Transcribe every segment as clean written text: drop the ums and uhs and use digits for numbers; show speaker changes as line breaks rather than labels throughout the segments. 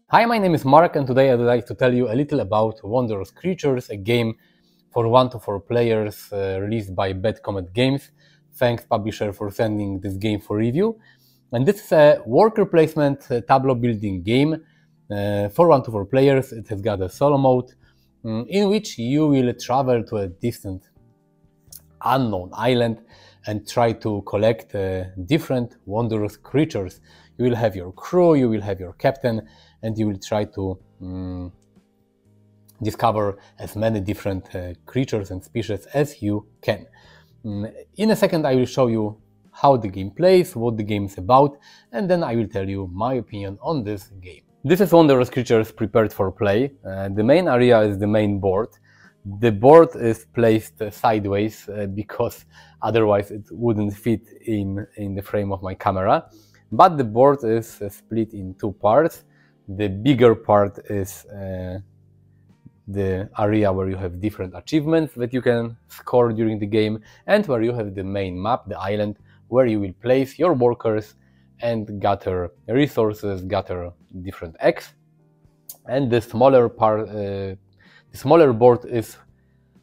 Hi, my name is Mark, and today I'd like to tell you a little about Wondrous Creatures, a game for 1 to 4 players released by Bad Comet Games. Thanks, publisher, for sending this game for review. And this is a worker placement tableau building game for 1 to 4 players. It has got a solo mode in which you will travel to a distant unknown island and try to collect different wondrous creatures. You will have your crew, you will have your captain, and you will try to discover as many different creatures and species as you can. In a second I will show you how the game plays, what the game is about, and then I will tell you my opinion on this game. This is Wondrous Creatures prepared for play. The main area is the main board. The board is placed sideways because otherwise it wouldn't fit in the frame of my camera. But the board is split in 2 parts. The bigger part is the area where you have different achievements that you can score during the game, and where you have the main map, the island, where you will place your workers and gather resources, gather different eggs. And the smaller part, the smaller board is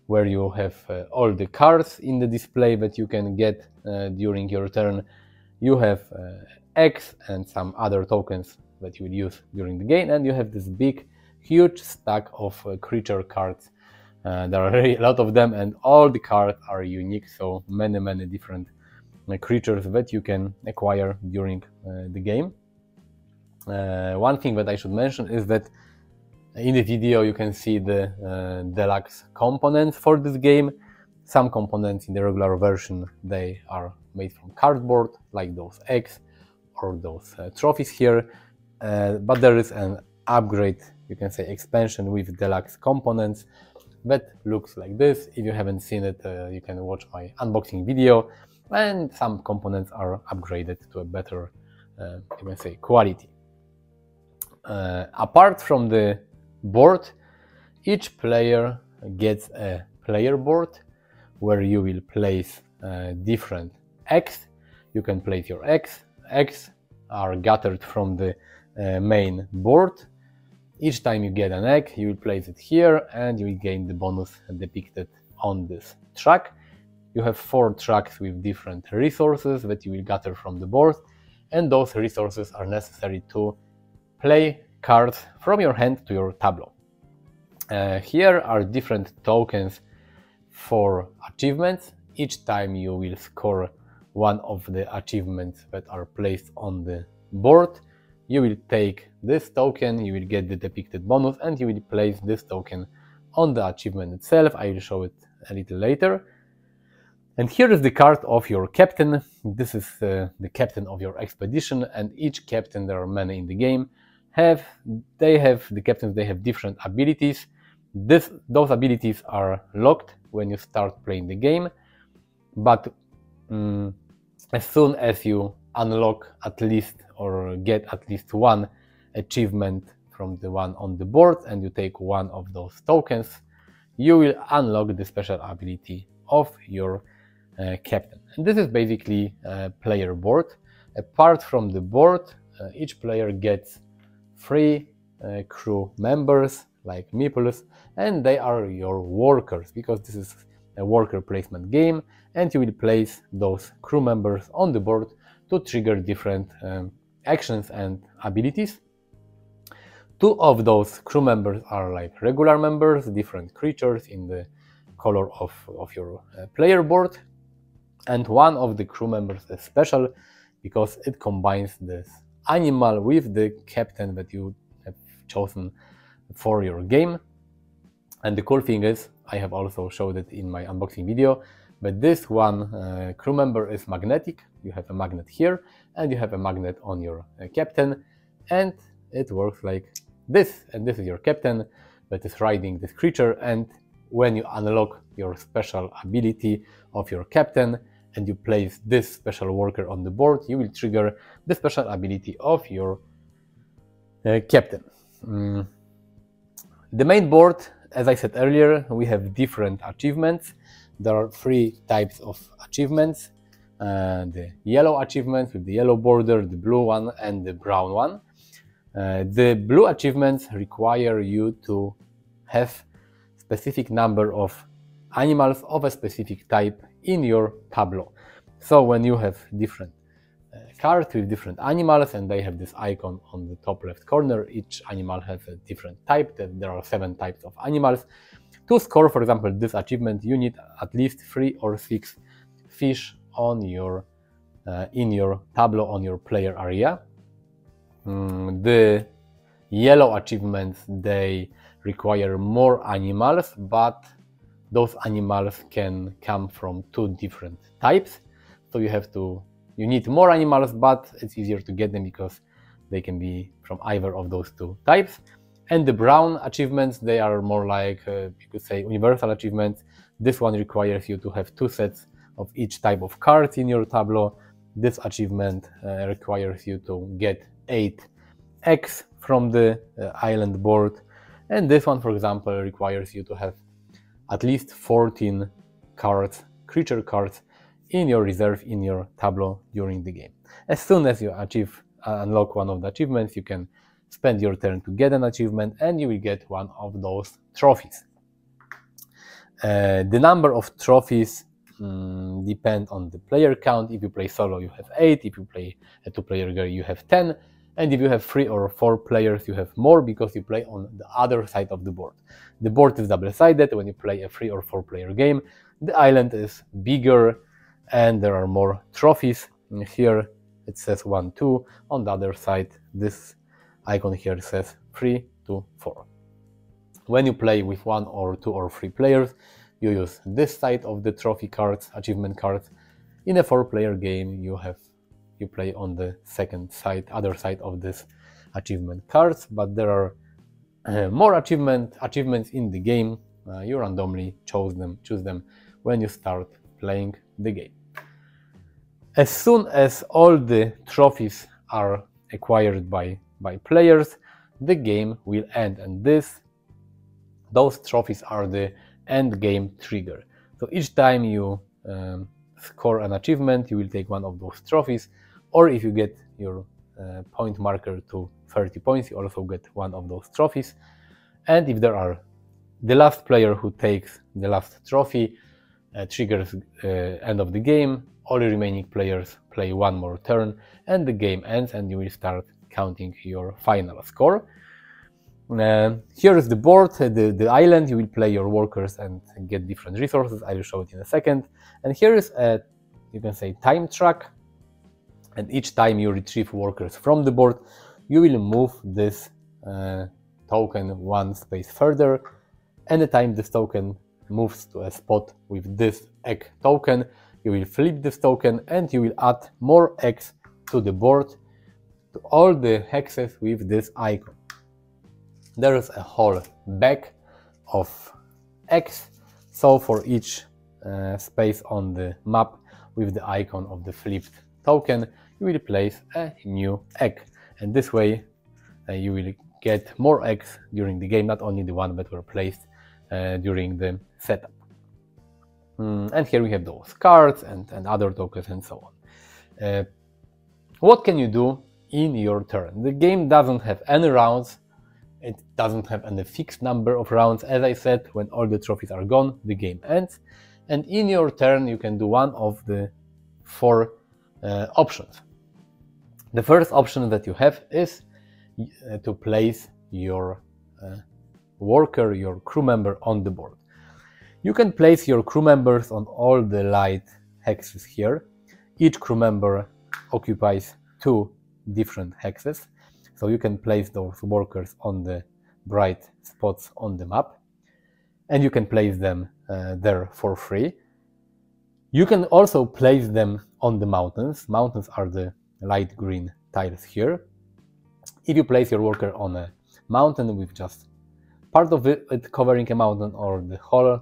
where you have all the cards in the display that you can get during your turn. You have eggs and some other tokens that you will use during the game, and you have this big, huge stack of creature cards. There are really a lot of them, and all the cards are unique, so many different creatures that you can acquire during the game. One thing that I should mention is that in the video you can see the deluxe components for this game. Some components in the regular version, they are made from cardboard, like those eggs or those trophies here, but there is an upgrade, you can say expansion, with deluxe components that looks like this. If you haven't seen it, you can watch my unboxing video, and some components are upgraded to a better, you can say, quality. Apart from the board, each player gets a player board where you will place different eggs. You can place your eggs. Eggs are gathered from the main board. Each time you get an egg, you will place it here and you will gain the bonus depicted on this track. You have 4 tracks with different resources that you will gather from the board, and those resources are necessary to play cards from your hand to your tableau. Here are different tokens for achievements. Each time you will score one of the achievements that are placed on the board, you will take this token, you will get the depicted bonus, and you will place this token on the achievement itself. I will show it a little later. And here is the card of your captain. This is the captain of your expedition, and each captain, there are many in the game, they have different abilities. Those abilities are locked when you start playing the game, but as soon as you unlock at least or get at least one achievement from the one on the board and you take one of those tokens, you will unlock the special ability of your captain. And this is basically a player board. Apart from the board, each player gets 3 crew members like meeples, and they are your workers, because this is a worker placement game, and you will place those crew members on the board to trigger different actions and abilities. 2 of those crew members are like regular members, different creatures in the color of your player board, and one of the crew members is special because it combines this animal with the captain that you have chosen for your game. And the cool thing is, I have also showed it in my unboxing video, but this one crew member is magnetic. You have a magnet here and you have a magnet on your captain, and it works like this. And this is your captain that is riding this creature, and when you unlock your special ability of your captain and you place this special worker on the board, you will trigger the special ability of your captain. The main board, as I said earlier, we have different achievements. There are 3 types of achievements. The yellow achievements with the yellow border, the blue one, and the brown one. The blue achievements require you to have specific number of animals of a specific type in your tableau. So when you have different cards with different animals and they have this icon on the top left corner, each animal has a different type. There are 7 types of animals. To score, for example, this achievement, you need at least 3 or 6 fish on your in your tableau on your player area. The yellow achievements, they require more animals, but those animals can come from 2 different types. So you need more animals, but it's easier to get them because they can be from either of those 2 types. And the brown achievements, they are more like, you could say, universal achievements. This one requires you to have 2 sets of each type of cards in your tableau. This achievement requires you to get 8 eggs from the island board. And this one, for example, requires you to have at least 14 cards, creature cards, in your reserve, in your tableau during the game. As soon as you unlock one of the achievements, you can spend your turn to get an achievement and you will get one of those trophies. The number of trophies depend on the player count. If you play solo, you have 8. If you play a 2-player game, you have 10. And if you have 3 or 4 players, you have more because you play on the other side of the board. The board is double-sided. When you play a 3 or 4-player game, the island is bigger and there are more trophies. And here it says 1, 2. On the other side, this icon here says 3 to 4. When you play with 1 or 2 or 3 players, you use this side of the trophy cards, achievement cards. In a 4-player game, you play on the other side of this achievement cards, but there are more achievements in the game. You randomly choose them when you start playing the game. As soon as all the trophies are acquired by players, the game will end, and those trophies are the end game trigger. So each time you score an achievement, you will take one of those trophies, or if you get your point marker to 30 points, you also get one of those trophies. And if the last player who takes the last trophy triggers end of the game, all the remaining players play one more turn and the game ends and you will start counting your final score. Here is the board, the island. You will play your workers and get different resources. I will show it in a second. And here is a, you can say, time track. And each time you retrieve workers from the board, you will move this token 1 space further. Anytime this token moves to a spot with this egg token, you will flip this token and you will add more eggs to the board, to all the hexes with this icon. There is a whole bag of eggs, so for each space on the map with the icon of the flipped token, you will place a new egg, and this way you will get more eggs during the game, not only the one that were placed during the setup. And here we have those cards and other tokens and so on. What can you do in your turn? The game doesn't have any rounds. It doesn't have any fixed number of rounds. As I said, when all the trophies are gone, the game ends. And in your turn, you can do one of the 4 options. The first option that you have is to place your worker, your crew member on the board. You can place your crew members on all the light hexes here. Each crew member occupies 2 different hexes. So you can place those workers on the bright spots on the map, and you can place them there for free. You can also place them on the mountains. Mountains are the light green tiles here. If you place your worker on a mountain with just part of it covering a mountain, or the whole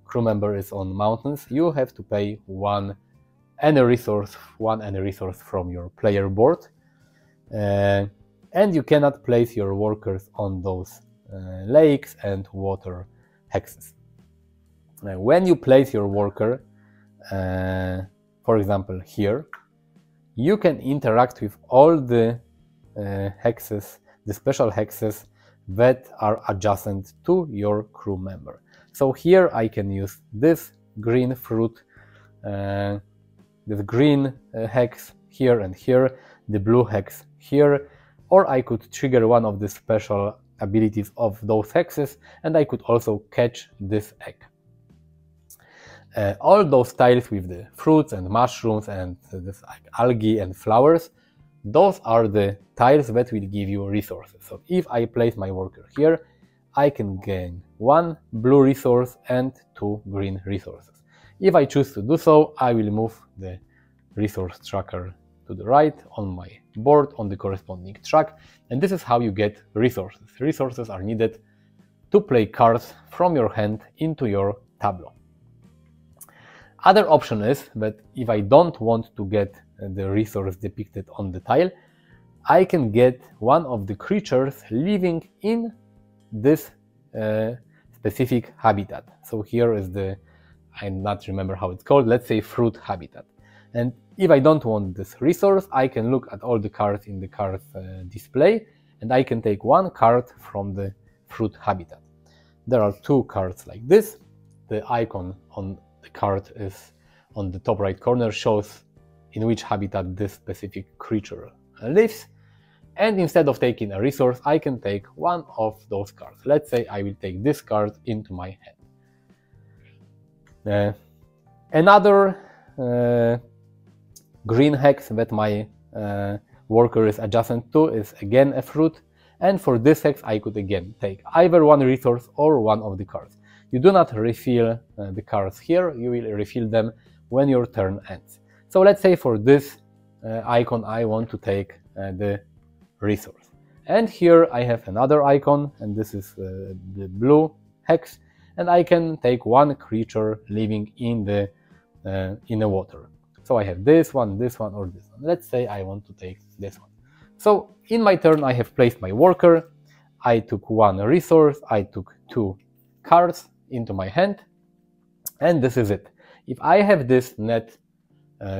crew member is on mountains, you have to pay one any resource from your player board. And you cannot place your workers on those lakes and water hexes. When you place your worker, for example here, you can interact with all the hexes the special hexes that are adjacent to your crew member. So here I can use this green fruit, this green hex here and here, the blue hex here, or I could trigger one of the special abilities of those hexes, and I could also catch this egg. All those tiles with the fruits and mushrooms and this algae and flowers, those are the tiles that will give you resources. So if I place my worker here, I can gain 1 blue resource and 2 green resources. If I choose to do so, I will move the resource tracker to the right on my board on the corresponding track, and this is how you get resources. Resources are needed to play cards from your hand into your tableau. Other option is that if I don't want to get the resource depicted on the tile, I can get one of the creatures living in this specific habitat. So here is the, I not remember how it's called, let's say fruit habitat. And if I don't want this resource, I can look at all the cards in the cards display, and I can take one card from the fruit habitat. There are 2 cards like this. The icon on the card is on the top right corner, shows in which habitat this specific creature lives. And instead of taking a resource, I can take one of those cards. Let's say I will take this card into my hand. Another green hex that my worker is adjacent to is again a fruit, and for this hex I could again take either one resource or one of the cards. You do not refill the cards here, you will refill them when your turn ends. So let's say for this icon I want to take the resource. And here I have another icon, and this is the blue hex, and I can take one creature living in the water. So I have this one, or this one. Let's say I want to take this one. So in my turn I have placed my worker, I took one resource, I took 2 cards into my hand, and this is it. If I have this net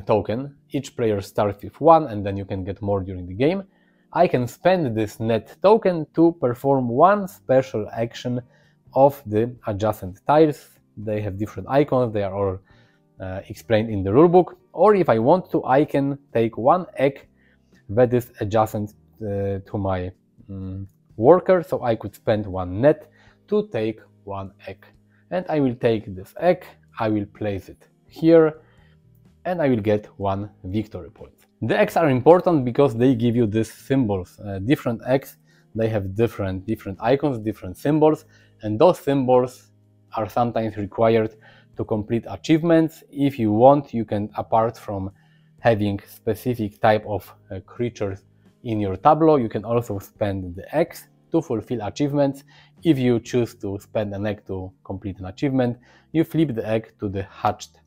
token, each player starts with 1 and then you can get more during the game. I can spend this net token to perform one special action of the adjacent tiles. They have different icons, they are all explained in the rulebook. Or if I want to, I can take one egg that is adjacent to my worker, so I could spend one net to take one egg. And I will take this egg, I will place it here, and I will get 1 victory point. The eggs are important because they give you these symbols. Different eggs, they have different icons, different symbols, and those symbols are sometimes required to complete achievements. If you want, you can, apart from having specific type of creatures in your tableau, you can also spend the eggs to fulfill achievements. If you choose to spend an egg to complete an achievement, you flip the egg to the hatched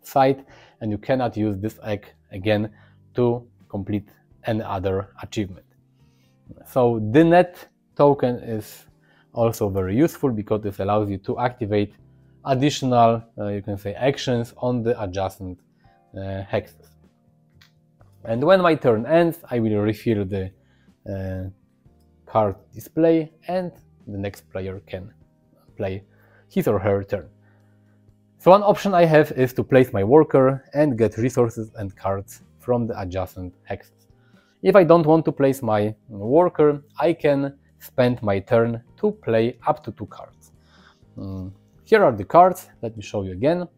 side, and you cannot use this egg again to complete any other achievement. So the net token is also very useful because this allows you to activate additional, you can say, actions on the adjacent hexes. And when my turn ends, I will refill the card display, and the next player can play his or her turn. So one option I have is to place my worker and get resources and cards from the adjacent hexes. If I don't want to place my worker, I can spend my turn to play up to 2 cards. Here are the cards, let me show you again.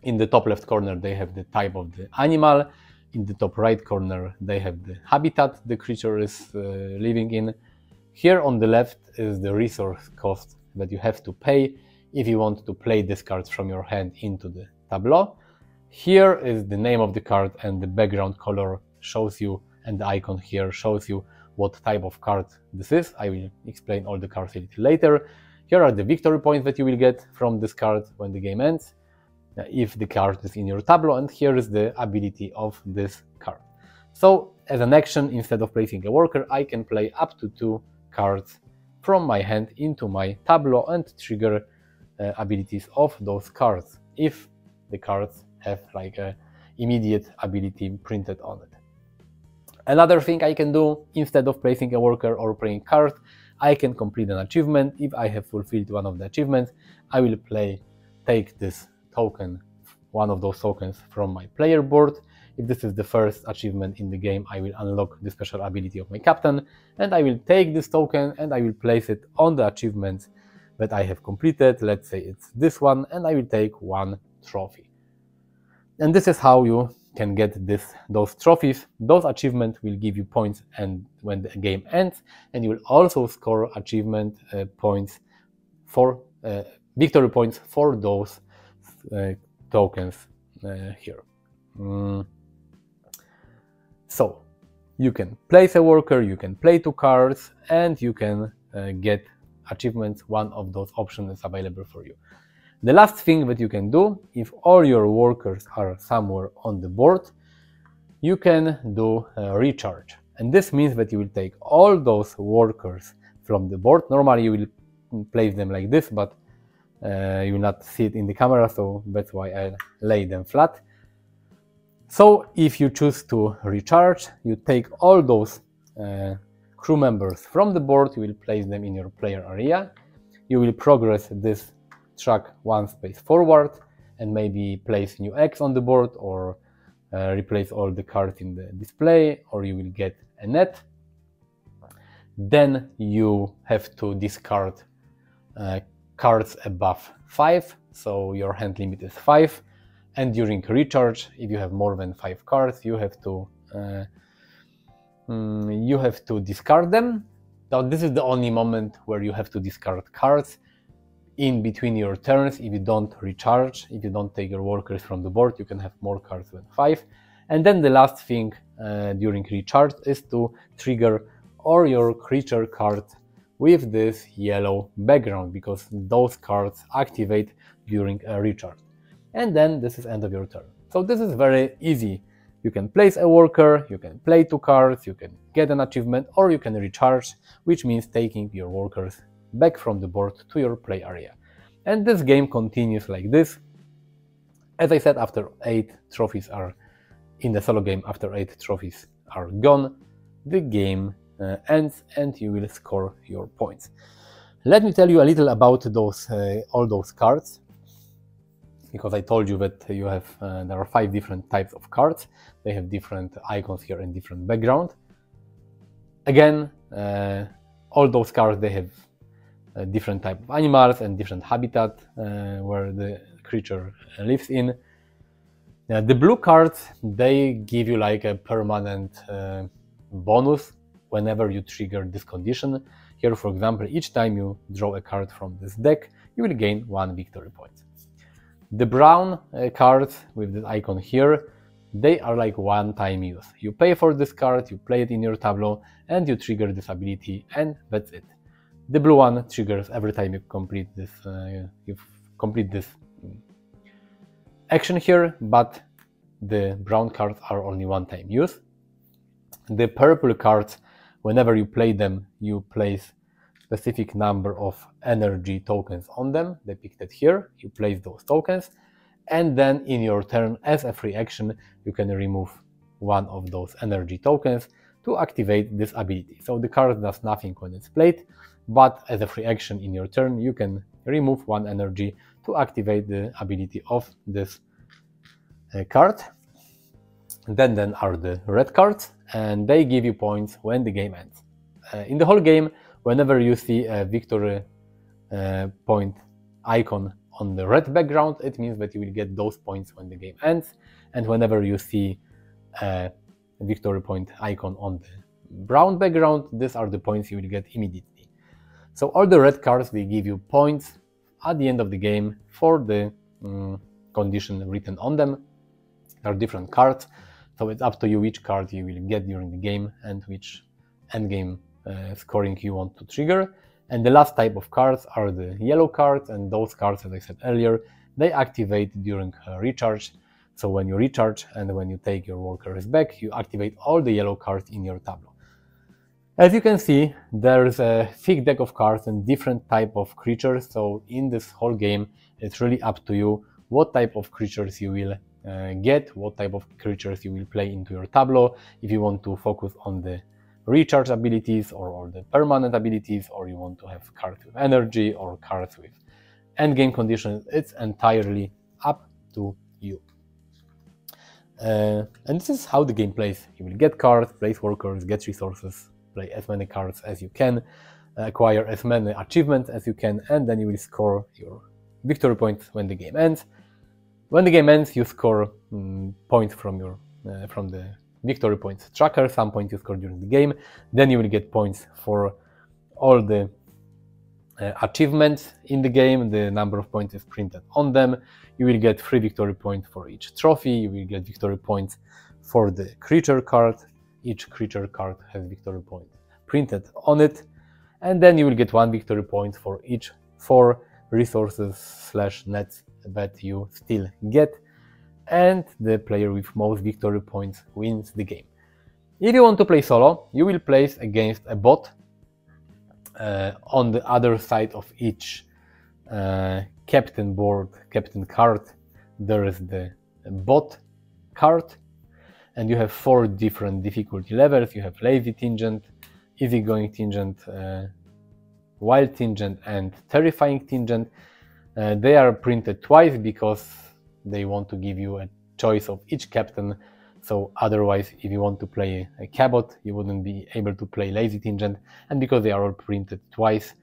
In the top left corner they have the type of the animal, in the top right corner they have the habitat the creature is living in. Here on the left is the resource cost that you have to pay if you want to play this card from your hand into the tableau. Here is the name of the card, and the background color shows you, and the icon here shows you what type of card this is. I will explain all the cards a little later. Here are the victory points that you will get from this card when the game ends, if the card is in your tableau, and here is the ability of this card. So as an action, instead of placing a worker, I can play up to 2 cards from my hand into my tableau and trigger abilities of those cards if the cards have like a immediate ability printed on it. Another thing I can do, instead of placing a worker or playing cards, I can complete an achievement. If I have fulfilled one of the achievements, I will take this token, one of those tokens from my player board. If this is the first achievement in the game, I will unlock the special ability of my captain, and I will take this token and I will place it on the achievements that I have completed. Let's say it's this one, and I will take one trophy. And this is how you can get those trophies. Those achievements will give you points and when the game ends, and you will also score achievement points for victory points for those tokens here. So you can place a worker, you can play 2 cards, and you can get achievements. One of those options is available for you. The last thing that you can do, if all your workers are somewhere on the board, you can do a recharge. And this means that you will take all those workers from the board. Normally you will place them like this, but you will not see it in the camera, so that's why I lay them flat. So if you choose to recharge, you take all those crew members from the board, you will place them in your player area. You will progress this track 1 space forward and maybe place new X on the board, or replace all the cards in the display, or you will get a net. Then you have to discard cards above 5, so your hand limit is 5. And during recharge, if you have more than 5 cards, you have to discard them. Now this is the only moment where you have to discard cards. In between your turns, if you don't recharge, if you don't take your workers from the board, you can have more cards than 5. And then the last thing during recharge is to trigger all your creature cards with this yellow background, because those cards activate during a recharge. And then this is end of your turn. So this is very easy. You can place a worker, you can play 2 cards, you can get an achievement, or you can recharge, which means taking your workers back from the board to your play area. And this game continues like this. As I said, after 8 trophies are in the solo game, after 8 trophies are gone, the game ends and you will score your points. Let me tell you a little about all those cards, because I told you that you have there are 5 different types of cards. They have different icons here and different background. Again, all those cards, they have a different type of animals and different habitat where the creature lives in. The blue cards, they give you like a permanent bonus whenever you trigger this condition. Here, for example, each time you draw a card from this deck, you will gain 1 victory point. The brown cards with this icon here, they are like one-time use. You pay for this card, you play it in your tableau, and you trigger this ability, and that's it. The blue one triggers every time you complete this action here, but the brown cards are only one-time use. The purple cards, whenever you play them, you place specific number of energy tokens on them, depicted here. You place those tokens, and then in your turn, as a free action, you can remove one of those energy tokens to activate this ability. So the card does nothing when it's played, but as a free action in your turn, you can remove 1 energy to activate the ability of this card. Then are the red cards, and they give you points when the game ends. In the whole game, whenever you see a victory point icon on the red background, it means that you will get those points when the game ends. And whenever you see a victory point icon on the brown background, these are the points you will get immediately. So all the red cards, they give you points at the end of the game for the condition written on them. There are different cards, so it's up to you which card you will get during the game and which endgame scoring you want to trigger. And the last type of cards are the yellow cards, and those cards, as I said earlier, they activate during recharge. So when you recharge and when you take your workers back, you activate all the yellow cards in your tableau. As you can see, there's a thick deck of cards and different type of creatures, so in this whole game, it's really up to you what type of creatures you will get, what type of creatures you will play into your tableau, if you want to focus on the recharge abilities or the permanent abilities, or you want to have cards with energy or cards with endgame conditions. It's entirely up to you. And this is how the game plays. You will get cards, place workers, get resources, play as many cards as you can, acquire as many achievements as you can, and then you will score your victory points when the game ends. When the game ends, you score points from the victory points tracker, some points you score during the game. Then you will get points for all the achievements in the game. The number of points is printed on them. You will get 3 victory points for each trophy. You will get victory points for the creature card. Each creature card has victory point printed on it. And then you will get 1 victory point for each 4 resources / nets that you still get. And the player with most victory points wins the game. If you want to play solo, you will place against a bot. On the other side of each captain board, captain card, there is the bot card, and you have 4 different difficulty levels. You have lazy tingent, easygoing tingent, wild tingent, and terrifying tingent. They are printed twice because they want to give you a choice of each captain. So otherwise, if you want to play a cabot, you wouldn't be able to play lazy tingent. And because they are all printed twice,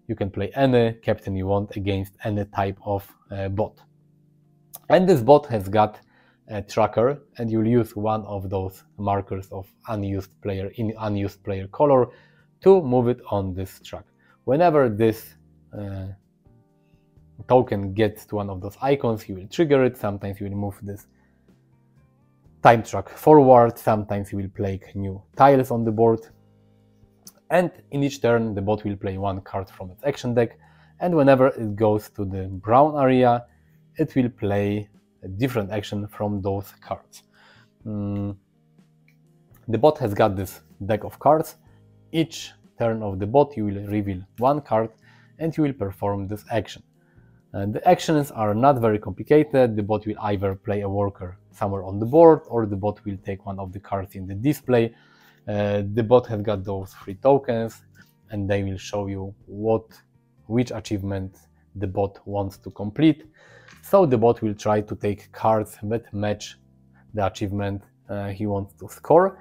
you can play any captain you want against any type of bot. And this bot has got a tracker, and you'll use one of those markers of unused player in unused player color to move it on this track. Whenever this token gets to one of those icons, you will trigger it. Sometimes you will move this time track forward, sometimes you will play new tiles on the board, and in each turn the bot will play 1 card from its action deck, and whenever it goes to the brown area, it will play a different action from those cards. The bot has got this deck of cards. Each turn of the bot you will reveal 1 card and you will perform this action. The actions are not very complicated. The bot will either play a worker somewhere on the board, or the bot will take one of the cards in the display. The bot has got those 3 tokens, and they will show you which achievement the bot wants to complete. So the bot will try to take cards that match the achievement he wants to score.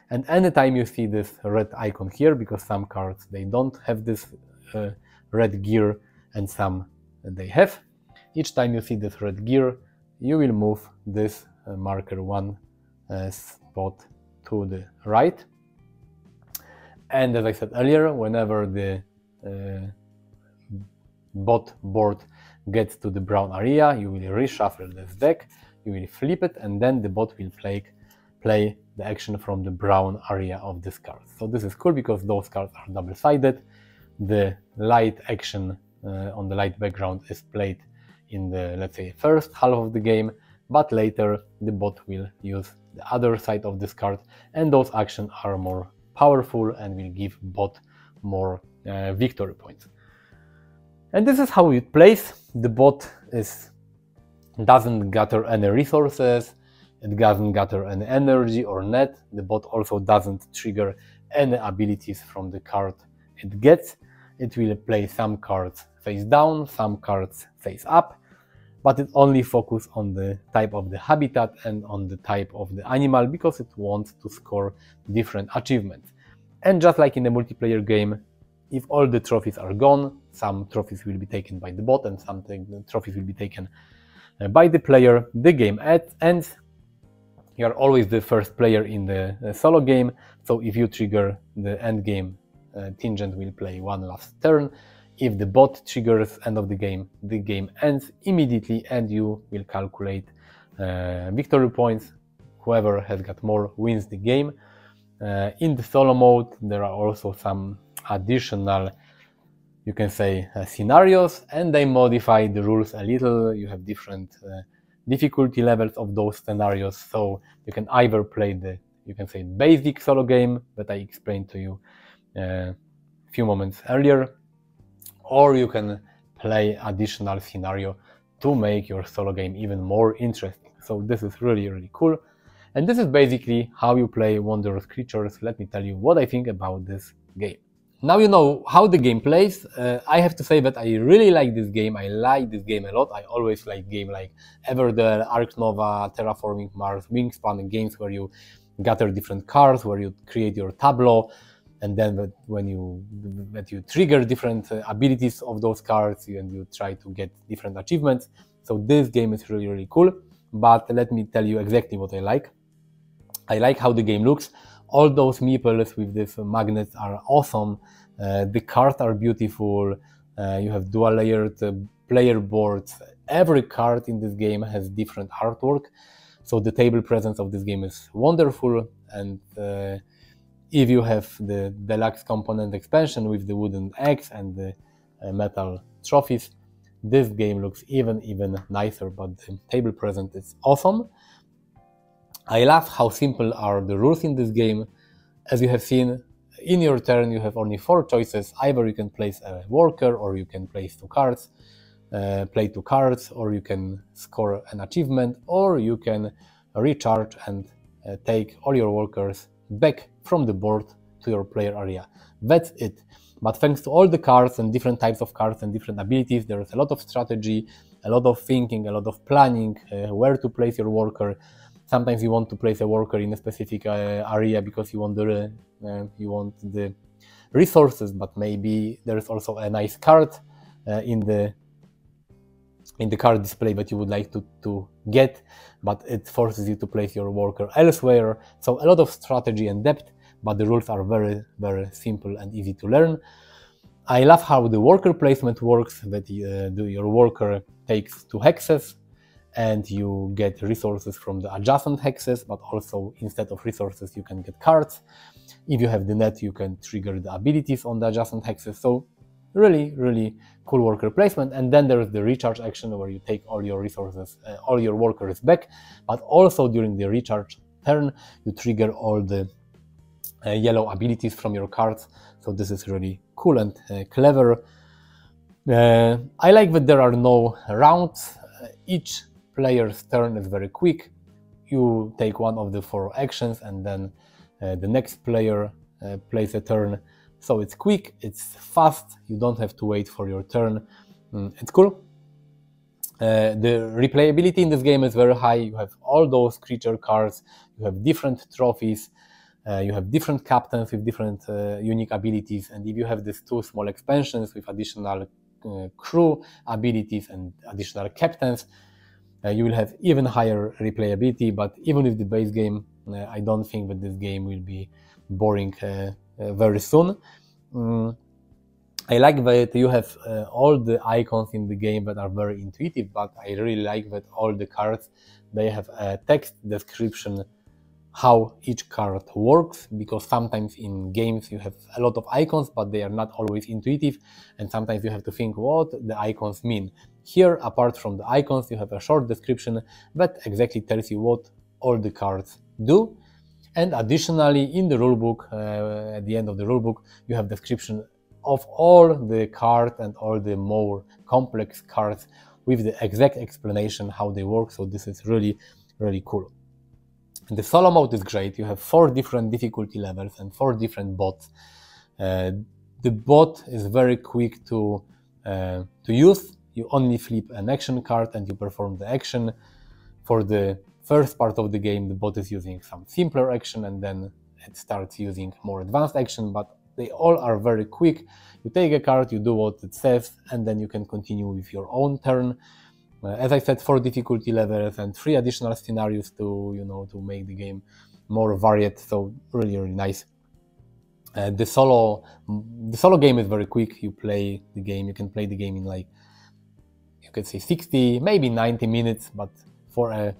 And anytime you see this red icon here, because some cards they don't have this red gear and some they have, each time you see this red gear, you will move this marker 1 spot to the right. And as I said earlier, whenever the bot board gets to the brown area, you will reshuffle this deck, you will flip it, and then the bot will play the action from the brown area of this card. So this is cool because those cards are double-sided. The light action on the light background is played in the, let's say, first half of the game, but later the bot will use the other side of this card, and those actions are more powerful and will give bot more victory points. And this is how it plays. The bot doesn't gather any resources, it doesn't gather any energy or net. The bot also doesn't trigger any abilities from the card it gets. It will play some cards face down, some cards face up, but it only focuses on the type of the habitat and on the type of the animal because it wants to score different achievements. And just like in a multiplayer game, if all the trophies are gone, some trophies will be taken by the bot and some trophies will be taken by the player. The game ends. You are always the first player in the solo game, so if you trigger the end game, Tingent will play 1 last turn. If the bot triggers end of the game ends immediately and you will calculate victory points. Whoever has got more wins the game. In the solo mode, there are also some additional, you can say, scenarios, and they modify the rules a little. You have different difficulty levels of those scenarios, so you can either play the, you can say, basic solo game that I explained to you a few moments earlier, or you can play additional scenario to make your solo game even more interesting. So this is really cool. And this is basically how you play Wondrous Creatures. Let me tell you what I think about this game. Now you know how the game plays. I have to say that I really like this game. I like this game a lot. I always like game like Everdell, Ark Nova, Terraforming Mars, Wingspan, games where you gather different cards, where you create your tableau, and then when you trigger different abilities of those cards, and you try to get different achievements. So this game is really cool. But let me tell you exactly what I like. I like how the game looks. All those meeples with these magnets are awesome. The cards are beautiful. You have dual layered player boards. Every card in this game has different artwork. So the table presence of this game is wonderful. And if you have the deluxe component expansion with the wooden eggs and the metal trophies, this game looks even nicer, but the table presence is awesome. I love how simple are the rules in this game. As you have seen, in your turn you have only 4 choices. Either you can place a worker, or you can place 2 cards, play 2 cards, or you can score an achievement, or you can recharge and take all your workers back from the board to your player area. That's it. But thanks to all the cards and different types of cards and different abilities, there is a lot of strategy, a lot of thinking, a lot of planning, where to place your worker. Sometimes you want to place a worker in a specific area because you want the resources, but maybe there is also a nice card in the card display that you would like to get, but it forces you to place your worker elsewhere. So a lot of strategy and depth, but the rules are very simple and easy to learn. I love how the worker placement works, that your worker takes 2 hexes, and you get resources from the adjacent hexes, but also instead of resources you can get cards. If you have the net, you can trigger the abilities on the adjacent hexes. So really cool worker placement. And then there is the recharge action, where you take all your resources, all your workers back, but also during the recharge turn you trigger all the yellow abilities from your cards. So this is really cool and clever. I like that there are no rounds. Each player's turn is very quick. You take one of the 4 actions, and then the next player plays a turn. So it's quick, it's fast, you don't have to wait for your turn. It's cool. The replayability in this game is very high. You have all those creature cards, you have different trophies, you have different captains with different unique abilities, and if you have these 2 small expansions with additional crew abilities and additional captains, you will have even higher replayability. But even with the base game, I don't think that this game will be boring very soon. I like that you have all the icons in the game that are very intuitive, but I really like that all the cards, they have a text description how each card works, because sometimes in games you have a lot of icons, but they are not always intuitive, and sometimes you have to think what the icons mean. Here, apart from the icons, you have a short description that exactly tells you what all the cards do. And additionally, in the rulebook, at the end of the rulebook, you have description of all the cards and all the more complex cards with the exact explanation how they work. So this is really cool. The solo mode is great. You have 4 different difficulty levels and 4 different bots. The bot is very quick to use. You only flip an action card and you perform the action. For the first part of the game, the bot is using some simpler action, and then it starts using more advanced action, but they all are very quick. You take a card, you do what it says, and then you can continue with your own turn. As I said, 4 difficulty levels and 3 additional scenarios to make the game more varied. So really nice. The solo game is very quick. You play the game. You can play the game in, like, you can say 60, maybe 90 minutes. But for a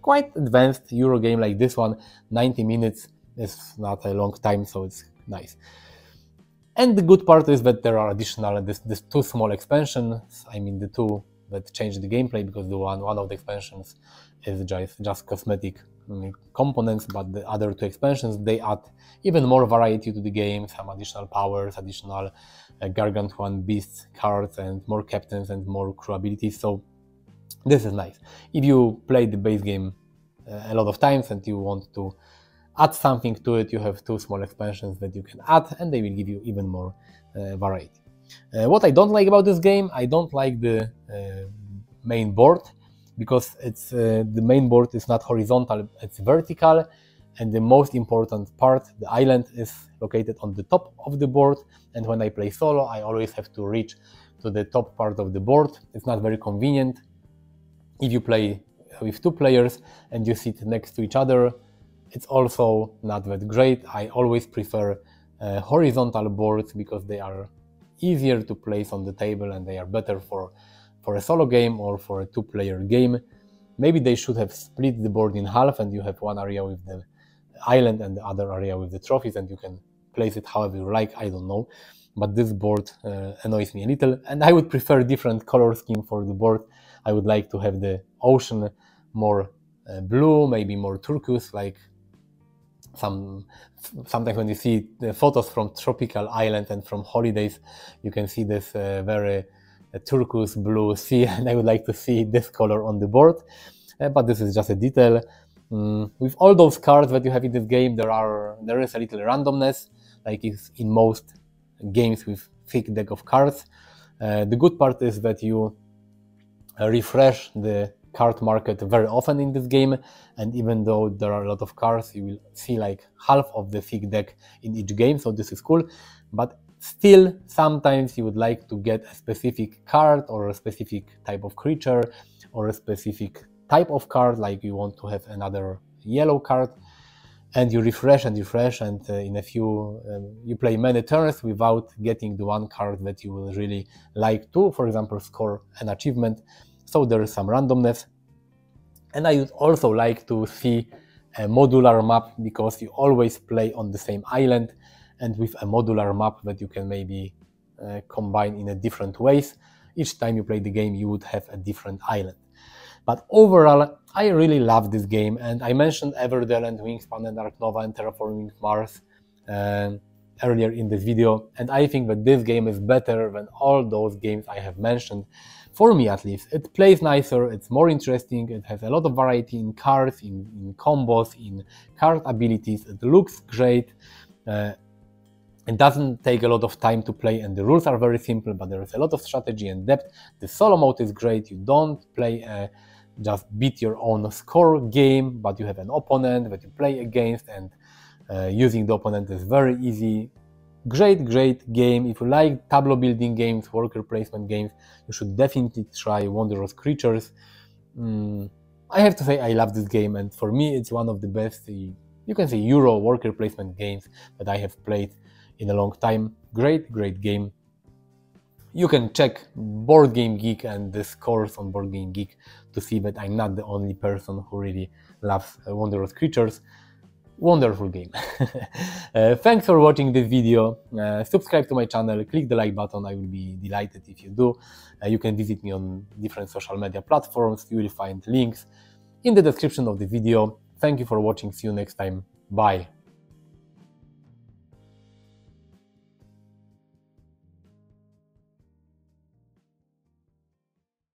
quite advanced Euro game like this one, 90 minutes is not a long time. So it's nice. And the good part is that there are additional these 2 small expansions. I mean, the 2 that change the gameplay, because the one of the expansions is just cosmetic components, but the other 2 expansions, they add even more variety to the game, some additional powers, additional gargantuan beasts cards, and more captains and more crew abilities. So This is nice. If you play the base game a lot of times and you want to add something to it, you have 2 small expansions that you can add, and they will give you even more variety. What I don't like about this game, I don't like the main board, because the main board is not horizontal, it's vertical, and the most important part, the island, is located on the top of the board, and when I play solo I always have to reach to the top part of the board. It's not very convenient. If you play with 2 players and you sit next to each other, it's also not that great. I always prefer horizontal boards because they are easier to place on the table and they are better for a solo game or for a 2-player game. Maybe they should have split the board in half and you have one area with the island and the other area with the trophies, and you can place it however you like, I don't know. But this board annoys me a little, and I would prefer different color scheme for the board. I would like to have the ocean more blue, maybe more turquoise, like sometimes when you see the photos from tropical islands and from holidays, you can see this very turquoise blue sea, and I would like to see this color on the board, but this is just a detail. With all those cards that you have in this game, there is a little randomness, like in most games with thick deck of cards. The good part is that you refresh the card market very often in this game, and even though there are a lot of cards, you will see like half of the thick deck in each game, so this is cool. But still, sometimes you would like to get a specific card or a specific type of creature or a specific type of card, like you want to have another yellow card, and you refresh and refresh, and in a few you play many turns without getting the one card that you will really like to, for example, score an achievement. So there is some randomness. And I would also like to see a modular map, because you always play on the same island, and with a modular map that you can maybe combine in a different ways. Each time you play the game you would have a different island. But overall, I really love this game, and I mentioned Everdell and Wingspan and Ark Nova and Terraforming Mars earlier in this video, and I think that this game is better than all those games I have mentioned, for me at least. It plays nicer, it's more interesting, it has a lot of variety in cards, in combos, in card abilities, it looks great. It doesn't take a lot of time to play, and the rules are very simple, but there is a lot of strategy and depth. The solo mode is great. You don't play just beat your own score game, but you have an opponent that you play against, and using the opponent is very easy. Great game. If you like tableau building games, worker placement games, you should definitely try Wondrous Creatures. I have to say I love this game, and for me it's one of the best, you can say, Euro worker placement games that I have played in a long time. Great game. You can check Board Game Geek and the scores on Board Game Geek to see that I'm not the only person who really loves Wondrous Creatures. Wonderful game. Thanks for watching this video. Subscribe to my channel, click the like button, I will be delighted if you do. You can visit me on different social media platforms. You will find links in the description of the video. Thank you for watching. See you next time. Bye.